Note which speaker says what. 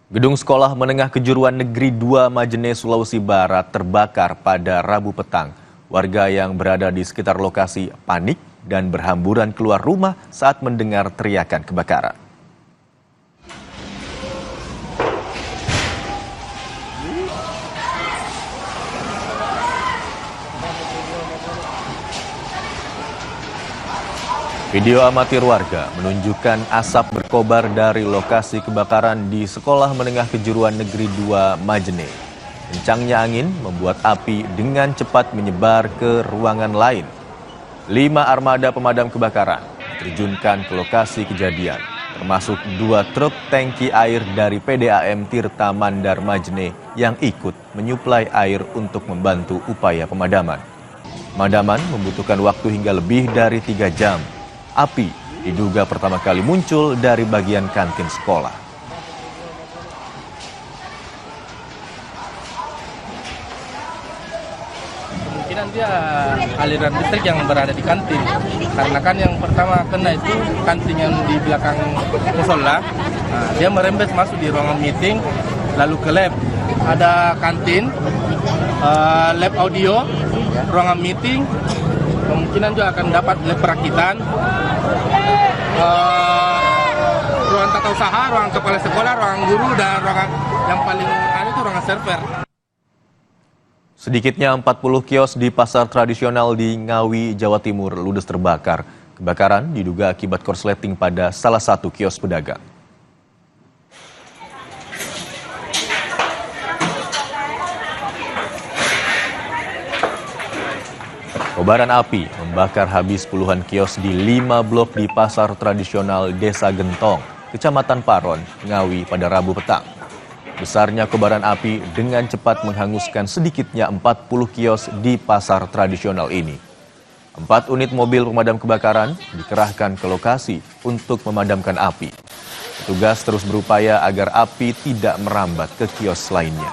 Speaker 1: Gedung Sekolah Menengah Kejuruan Negeri 2 Majene, Sulawesi Barat terbakar pada Rabu petang. Warga yang berada di sekitar lokasi panik dan berhamburan keluar rumah saat mendengar teriakan kebakaran. Video amatir warga menunjukkan asap berkobar dari lokasi kebakaran di Sekolah Menengah Kejuruan Negeri 2 Majene. Kencangnya angin membuat api dengan cepat menyebar ke ruangan lain. 5 armada pemadam kebakaran diterjunkan ke lokasi kejadian, termasuk 2 truk tangki air dari PDAM Tirta Mandar Majene yang ikut menyuplai air untuk membantu upaya pemadaman. Pemadaman membutuhkan waktu hingga lebih dari 3 jam. Api diduga pertama kali muncul dari bagian kantin sekolah.
Speaker 2: Kemungkinan dia aliran listrik yang berada di kantin. Karena kan yang pertama kena itu kantin yang di belakang musola. Nah, dia merembet masuk di ruangan meeting, lalu ke lab. Ada kantin, lab audio, ruangan meeting. Kemungkinan juga akan dapat lab perakitan, ruang tata usaha, ruang kepala sekolah, ruang guru, dan ruangan yang paling ada itu ruangan server.
Speaker 1: Sedikitnya 40 kios di pasar tradisional di Ngawi, Jawa Timur ludes terbakar. Kebakaran diduga akibat korsleting pada salah satu kios pedagang. Kobaran api membakar habis puluhan kios di 5 blok di pasar tradisional Desa Gentong, Kecamatan Paron, Ngawi pada Rabu petang. Besarnya kobaran api dengan cepat menghanguskan sedikitnya 40 kios di pasar tradisional ini. 4 unit mobil pemadam kebakaran dikerahkan ke lokasi untuk memadamkan api. Petugas terus berupaya agar api tidak merambat ke kios lainnya.